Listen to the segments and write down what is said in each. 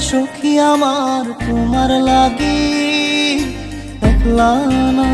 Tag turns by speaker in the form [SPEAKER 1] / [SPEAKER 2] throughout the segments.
[SPEAKER 1] সখী আমার তোমার লাগি একলা না।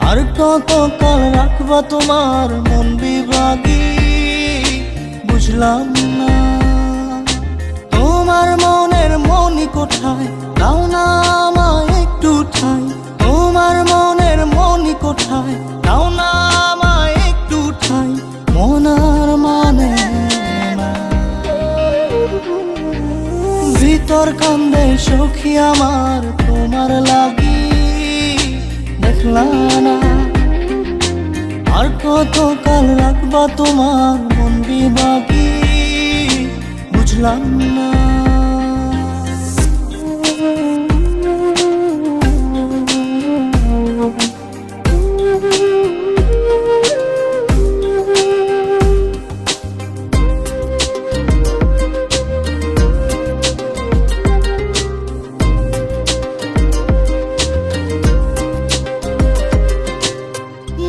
[SPEAKER 1] আর কত কাল রাখবা তোমার মন বিভাগী বুঝলাম না। তোমার মনের মনি কোঠায় দাও না আমায় একটু ঠাই। তোমার মনের মনি কোঠায় দাও না আমায় একটু ঠাই। মনার মানে না, ভিতর কান্দে সখী আমার তোমার লাগি দেখলা না। আর কত কাল রাখবা তোমার মন বিভাগী বুঝলাম না।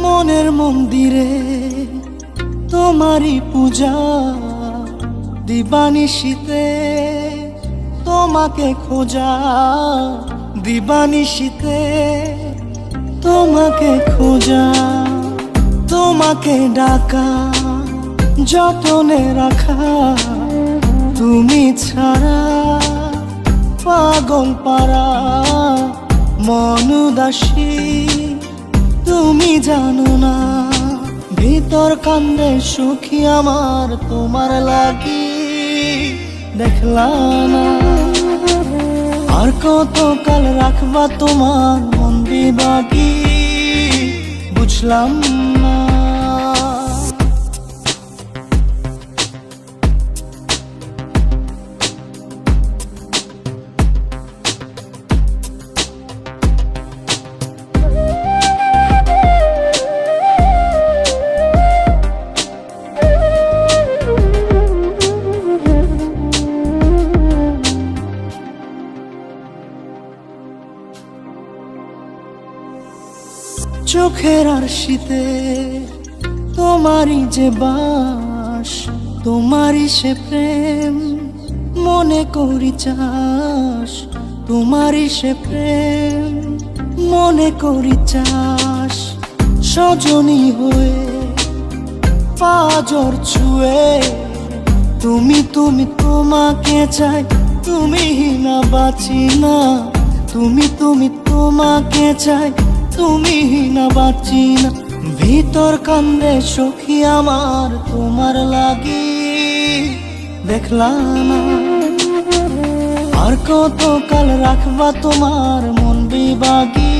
[SPEAKER 1] মনের মন্দিরে তোমারই পূজা দিবানিশীতে তোমাকে খোঁজা। দিবানিশীতে তোমাকে খোঁজা, তোমাকে ডাকা যতনে রাখা। তুমি ছাড়া পাগল পারা মন উদাসী তুমি জানো না। ভিতর কান্দে সখী আমার তোমার লাগি দেখলা না। আর কত কাল রাখবা তোমার মন বিভাগী বুঝলাম না। চোখের আরশিতে তোমারই যে বাস, তোমারই সে প্রেম মনে করি চাস। তোমারই সে প্রেম মনে করি চাস। সজনী হয়ে পাজর ছুঁয়ে তুমি তুমি তোমাকে চাই। তুমি না বাঁচি না, তুমি তুমি তোমাকে চাই। তুমি না বাঁচি না। ভিতর কান্দে সখী আমার তোমার লাগি দেখলা না। আর কত কাল রাখবা তোমার মন বিভাগী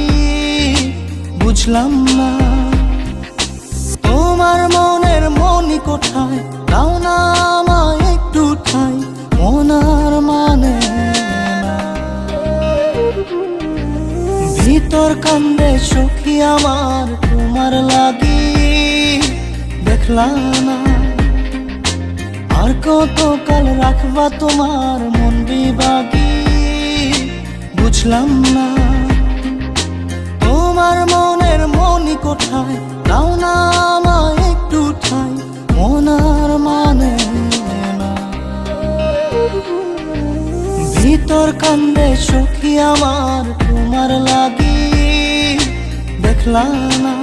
[SPEAKER 1] বুঝলাম না। তোমার মনের মনি কোঠায় দাও না আমায় একটু ঠাই। মনার মানে না, ভিতর কান্দে সখী আমার তোমার লাগি দেখলা না। আর কত কাল রাখবা তোমার মন বিভাগী বুঝলাম না। তোমার মনের মনি কোঠায় দাও না আমায় একটু ঠাই। মনার মানে না, ভিতর কান্দে সখী আমার তোমার লাগি দেখলা না।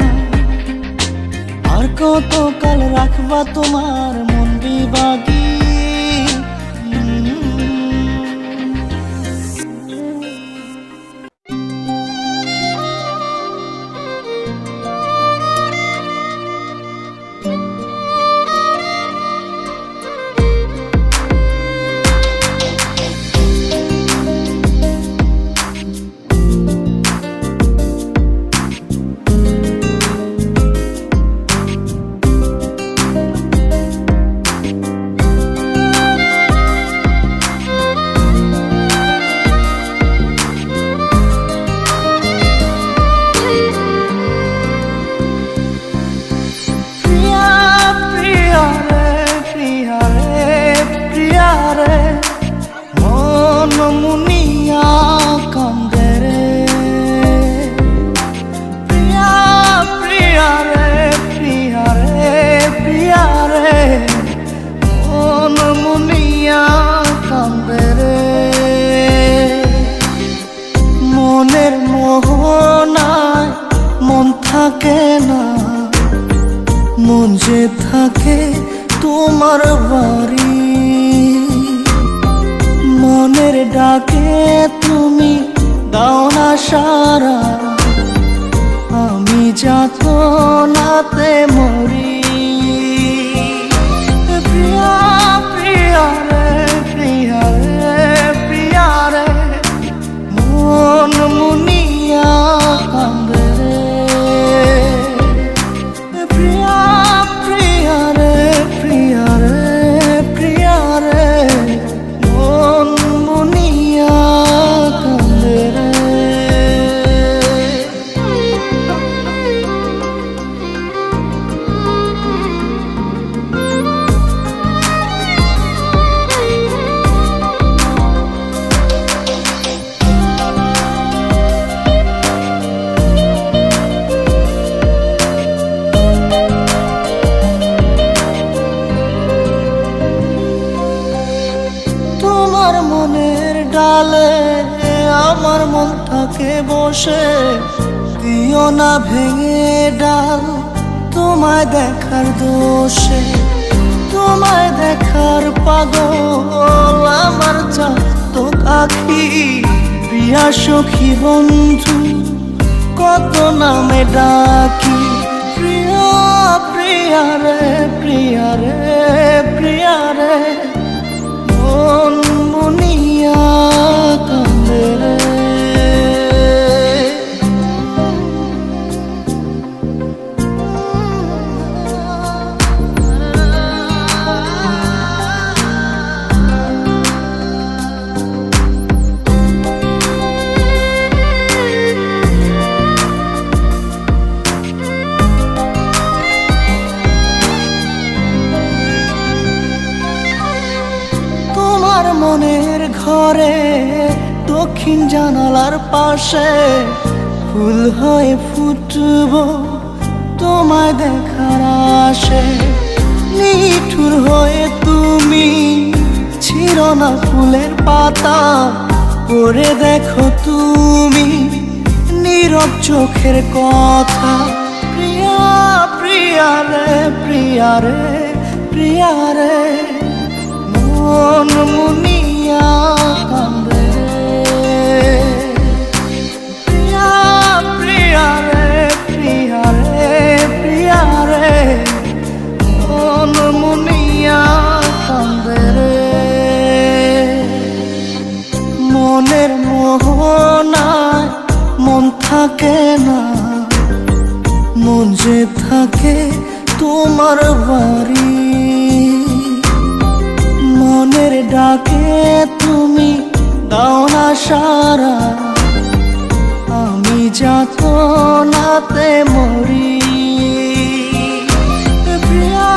[SPEAKER 1] আর কত কাল রাখবা তোমার মন বিভাগী। মন মুনিয়া কান্দে রে। বসে দিও না ভেঙে ডাল তোমায় দেখার দোষে, তোমায় দেখার পাগল আমার চাতক আঁখি। প্রিয়া সখী বন্ধু কত নামে ডাকি, প্রিয়া প্রিয়া রে প্রিয়া রে প্রিয়া রে, মন মুনিয়া কান্দে রে। মনের ঘরে দক্ষিণ জানালার পাশে ফুল হয়ে ফুটব তোমায় দেখার আশে। নিঠুর হয়ে তুমি ছিঁড়ো না ফুলের পাতা, পড়ে দেখো তুমি নীরব চোখের কথা। প্রিয়া প্রিয়া রে প্রিয়া রে প্রিয়া রে, মন মুনিয়া কান্দে প্রিয়া প্রিয়া রে প্রিয়া রে প্রিয়া রে, মন মুনিয়া কান্দে রে। মনের মোহনায় মন থাকে না, মন যে থাকে তোমার বাড়ি। মনের ডাকে তুমি দাও না সারা, আমি যাতনাতে মরি। প্রিয়া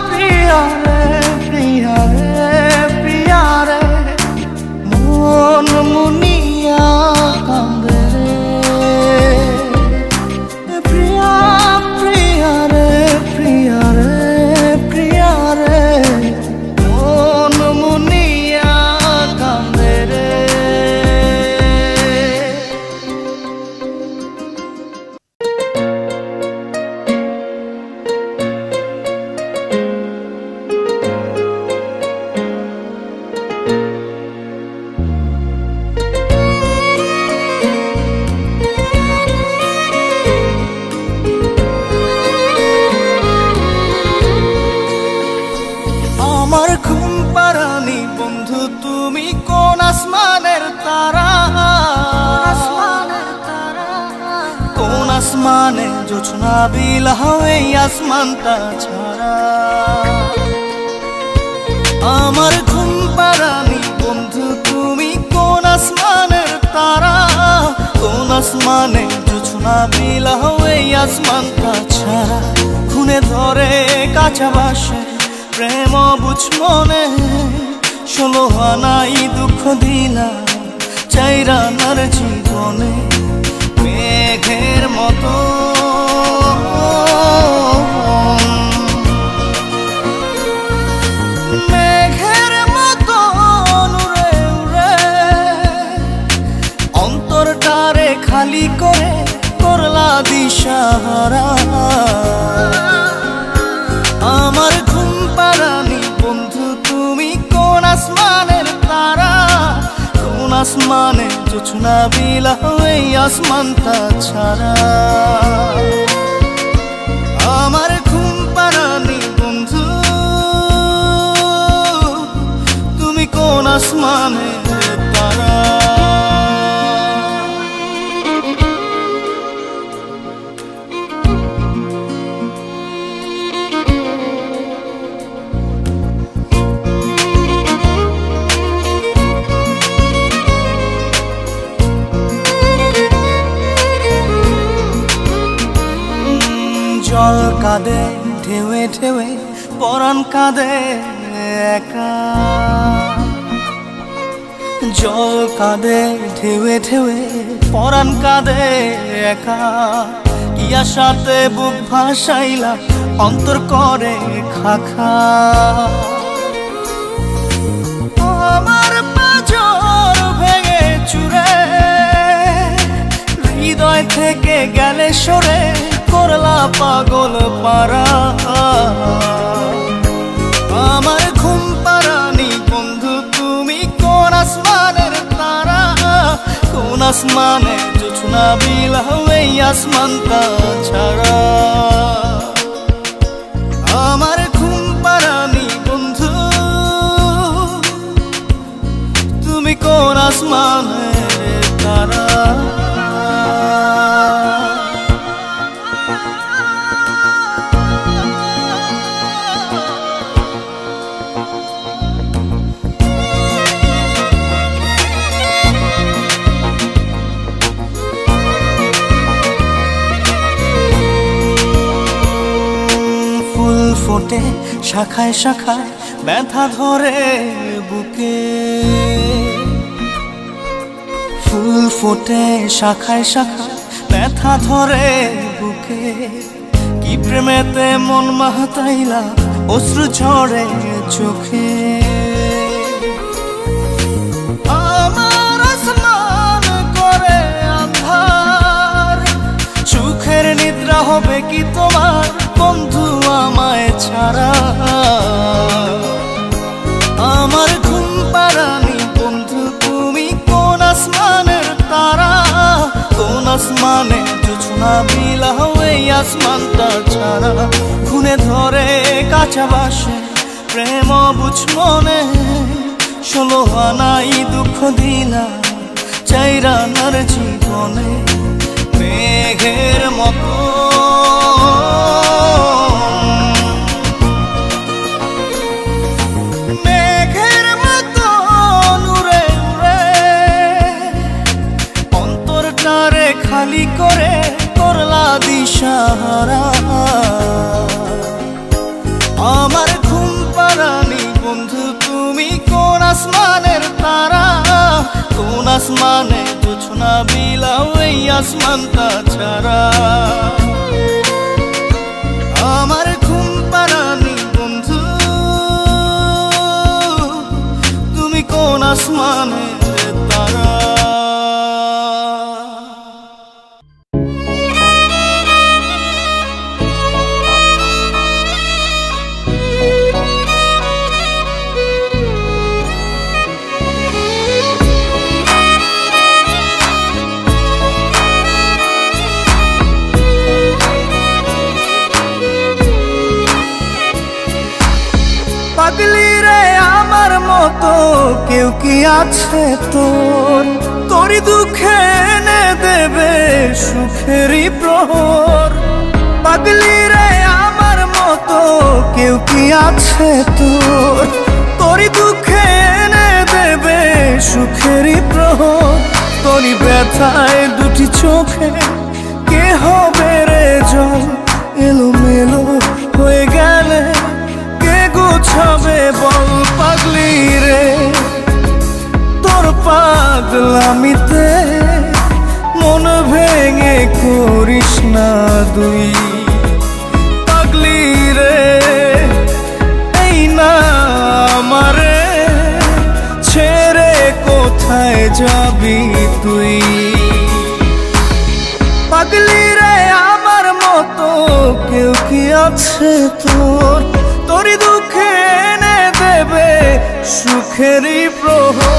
[SPEAKER 1] প্রিয়া রে প্রিয়া রে প্রিয়া রে, মন মুনিয়া কান্দে রে। প্রিয়া প্রিয়া রে প্রিয়া রে প্রিয়া রে, আসমানে জোছনা বিলাও এই আসমানটা ছাড়া। আমার ঘুম পাড়ানি বন্ধু তুমি কোন আসমানের তারা, কোন আসমানে জোছনা বিলাও এই আসমানটা ছাড়া। খুনে ধরে কাঁচা বাসে প্রেম বুঝ মনে, 16 আনাই দুঃখ দিলা চাইরানার জীবনে। মেঘের মতো মেঘের মতো উড়ে উড়ে অন্তরটারে খালি করে করলা দিশাহারা। আমার ঘুম পাড়ানি বন্ধু তুমি কোন আসমানের তারা, কোন আসমানে জোছনা বিলাও এই আসমানটা ছাড়া। আমার ঘুম পাড়ানি বন্ধু তুমি কোন আসমানের তারা। জল কাঁদে ঢেউে ঢেউে পরাণ কাঁদে একা, জল কাঁদে ঢেউে ঢেউে পরাণ কাঁদে একা। কি আশাতে বুক ভাসাইলা অন্তর করে খাখা। আমার পাঁজর ভেঙে চুরে গেলে সরে করলা পাগল পারা। আমার ঘুম পাড়ানি বন্ধু তুমি কোন আসমানের তারা, কোন আসমানে জোছনা বিলাও এই আসমানটা ছাড়া। আমার ঘুম পাড়ানি বন্ধু তুমি কোন আসমানের তারা। ফোটে শাখায় শাখায় ব্যথা ধরে বুকে, ফুল ফোটে শাখায় শাখায় ব্যথা ধরে বুকে। কি প্রেমেতে মন মাতাইলা অশ্রু ঝরে চোখে। আমার আসমান করে আন্ধার, সুখের নিদ্রা হবে কি তোমার বন্ধু আমায় ছাড়া। আমার ঘুম পাড়ানি বন্ধু তুমি কোন আসমানের তারা, কোন আসমানে জোছনা বিলাও এই আসমানটা ছাড়া। খুনে ধরে কাঁচা বাসে প্রেম বুঝ মনে, 16 আনাই দুঃখ দিলা চাইরা নার জীবনে। মেঘের মতো খালি করে করলা দিশাহারা। আমার ঘুম পাড়ানি বন্ধু তুমি কোন আসমানের তারা, কোন আসমানে জোছনা বিলাও এই আসমানটা ছাড়া। আমার ঘুম পাড়ানি বন্ধু তুমি কোন আসমানের তারা। পাগলি রে আমার মতো কেউ কি আছে তোর, তোরই দুঃখে এনে দেবে সুখেরই প্রহর। পাগলি রে আমার মতো কেউ কি আছে তোর, তোরই দুঃখে এনে দেবে সুখেরই প্রহর। তোরই ব্যথায় দুটি চোখে কে হবে রে জল, এলোমেলো হয়ে গেলে গুছাবে বল। পাগলি রে তোর পাগলামিতে মন ভেঙে করিস না দুই। পাগলি রে এই না আমারে ছেড়ে কোথায় যাবি তুই। পাগলি রে আমার মতো কেউ কি আছে তোর, তোরই দুঃখে এনে দেবে সুখেরই প্রহর।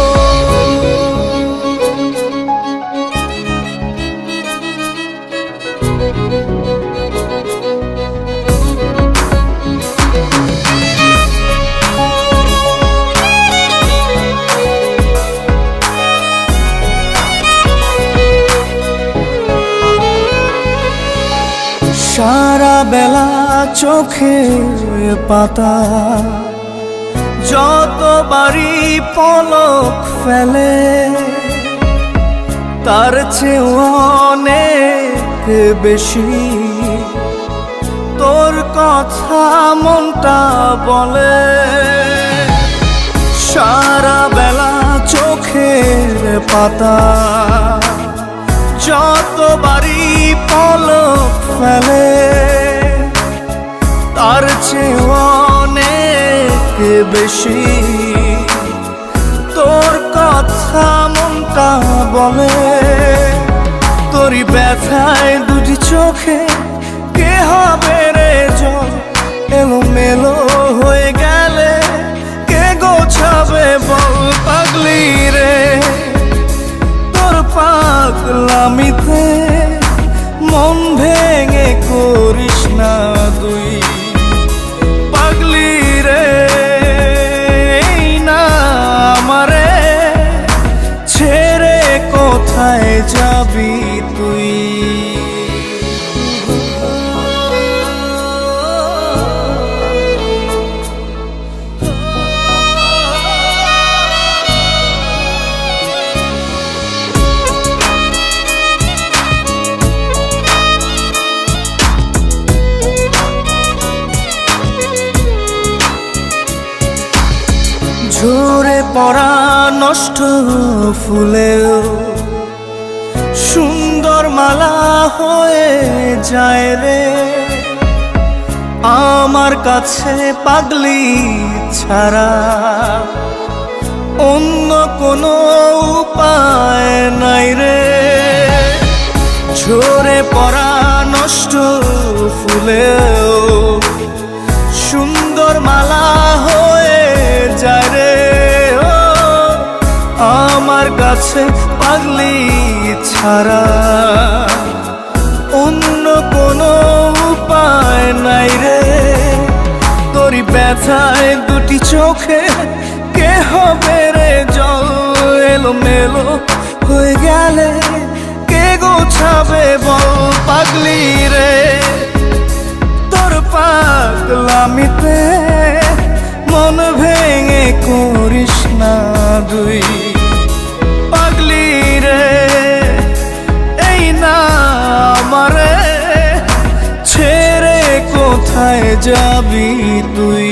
[SPEAKER 1] সারা বেলা চোখের পাতা যতবারই পলক ফেলে, তার চেয়ে অনেক বেশি তোর কথা মনটা বলে। সারা বেলা চোখের পাতা যতবারই পলক ফেলে, তার চেয়ে অনেক বেশি তোর কথা মনটা বলে। তোরি ব্যথায় দুটি চোখে কে হবে রে জল এলোমেলো হয়ে গেলে কে গোছাবে বল পাগলি রে তোর পাগলামিতে মন ভেঙে করিস না তুই পাগলি রে এই না আমারে ছেড়ে কোথায় যাবি তুই ঝরে পড়া নষ্ট ফুলেও সুন্দর মালা হয়ে যায় রে আমার কাছে পাগলি ছাড়া অন্য কোনো উপায় নাই রে ঝরে পড়া নষ্ট ফুলেও সুন্দর মালা হয়ে যায় রে ও আমার কাছে পাগলি ছাড়া অন্য কোনো উপায় নাই রে তোরি ব্যথায় দুটি চোখে কে হবে রে জল এলোমেলো হয়ে গেলে কে গোছাবে বল পাগলি রে তোর পাগলামিতে মন ভেঙে করিস না তুই পাগলি রে এই না আমারে ছেড়ে কোথায় যাবি তুই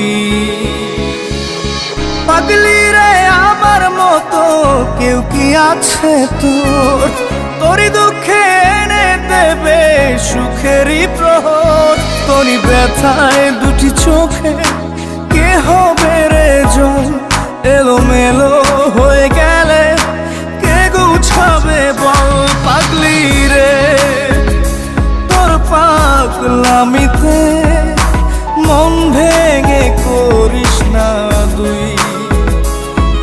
[SPEAKER 1] পাগলি রে আমার মতো কেউ কি আছে তোর তোরই দুঃখে এনে দেবে সুখেরই প্রহর তোরই ব্যথায় দুটি চোখে কে হবে রে জল এলোমেলো হয়ে গেলে কে গুছাবে বল পাগলি রে তোর পাগলামিতে মন ভেঙে করিস না তুই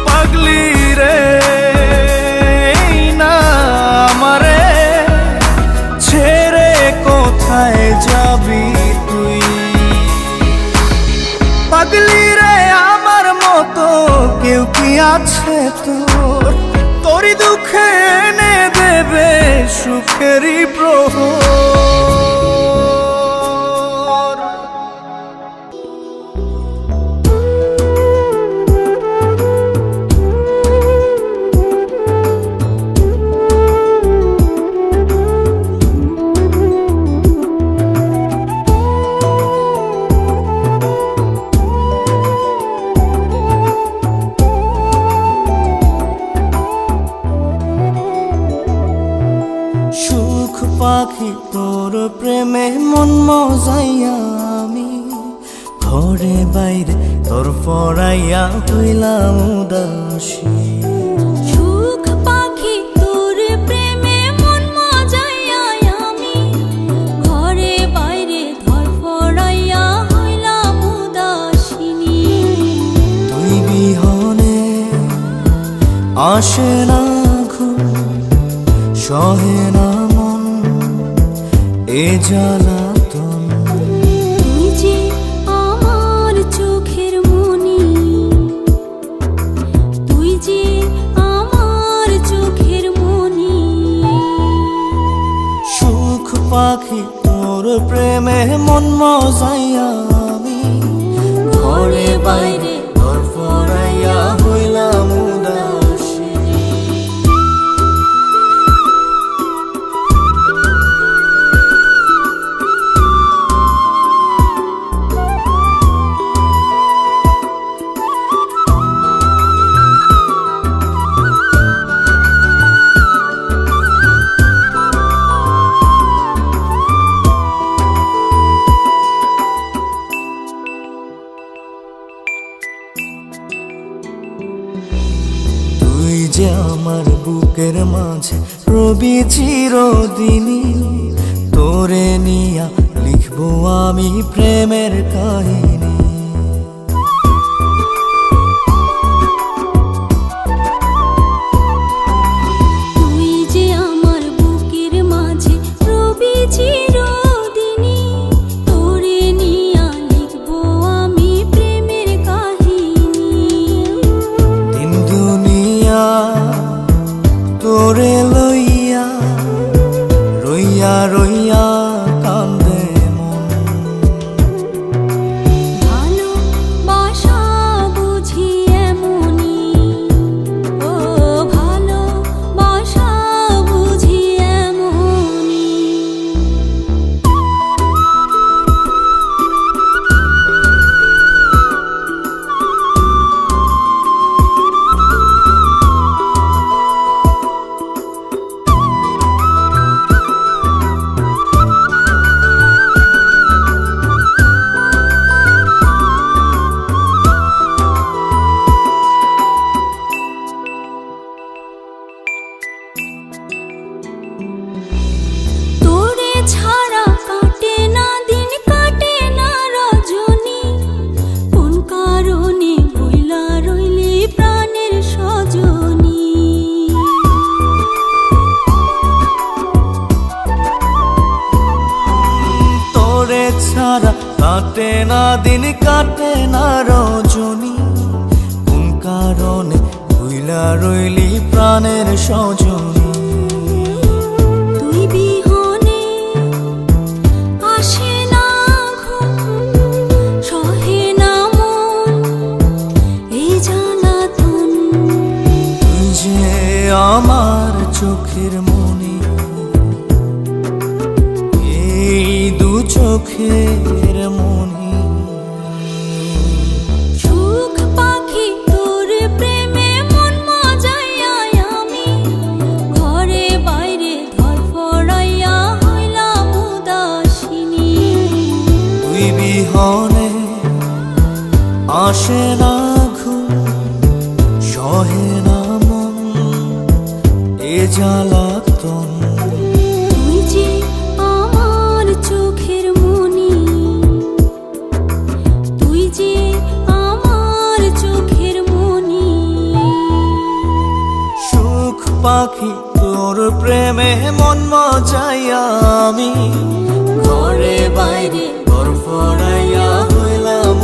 [SPEAKER 1] পাগলি রে এই না আমারে ছেড়ে কোথায় যাবি তুই পাগলি রে আমার মতো কেউ কি আছে তোর তোরই দুঃখে এনে দেবে সুখেরই প্রহর সুখ পাখি তোর প্রেমে মন মজাইয়া আমি ঘরে বাইরে তোর পড়াইয়া হইলাম উদাসী
[SPEAKER 2] সুখ পাখি তোর প্রেমে মন মজাইয়া আমি ঘরে বাইরে ধর পড়াইয়া হইলাম উদাসিনী
[SPEAKER 1] তুই বিহনে আসে না ঘুম সহে না মন এ জ্বালাতন
[SPEAKER 2] তুই যে আমার চোখের মনি তুই যে আমার চোখের মনি
[SPEAKER 1] সুখ পাখি তোর প্রেমে মন মজাইয়া আমি ঘরে বাইরে তোর পড়াইয়া হইলাম উদাসী বুকের মাঝে রবি চিরদিনই, তোরে নিয়া লিখবো আমি প্রেমের কাহিনী।
[SPEAKER 2] তুই যে আমার বুকের মাঝে রবি চিরদিনই, তোরে নিয়া লিখবো আমি প্রেমের কাহিনী।
[SPEAKER 1] দিন দুনিয়া তোরে লইয়া রইয়া রইয়া কান্দে মন।
[SPEAKER 2] ভালোবাসা বুঝি এমনই, ও ভালোবাসা বুঝি এমনই। তোরে ছাড়া কাটে না দিন, কাটে না রজনী, কোন কারণে বইলা রইলি প্রাণের সজনী।
[SPEAKER 1] তোরে ছাড়া কাটে না দিন, কাটে না রজনী, কোন কারণে ভুইলা রইলি প্রাণের সজনী।
[SPEAKER 2] তুই বিহনে আসে না ঘুম, সহে না মন এই জ্বালাতন।
[SPEAKER 1] তুই যে আমার চোখের মনি, এই দু চোখের মনি।
[SPEAKER 2] সুখ পাখি তোর প্রেমে মন মজাইয়া আমি, ঘরে বাইরে ধরফড়াইয়া হইলাম উদাসিনী।
[SPEAKER 1] তুই বিহনে আসে না ঘুম, সহে না মন এ জ্বালাতন।
[SPEAKER 2] তুই যে আমার চোখের মনি, তুই যে আমার চোখের মনি।
[SPEAKER 1] সুখ পাখি তোর প্রেমে মন মজাইয়া আমি, ঘরে বাইরে ঘর ফড়াইয়া হইলাম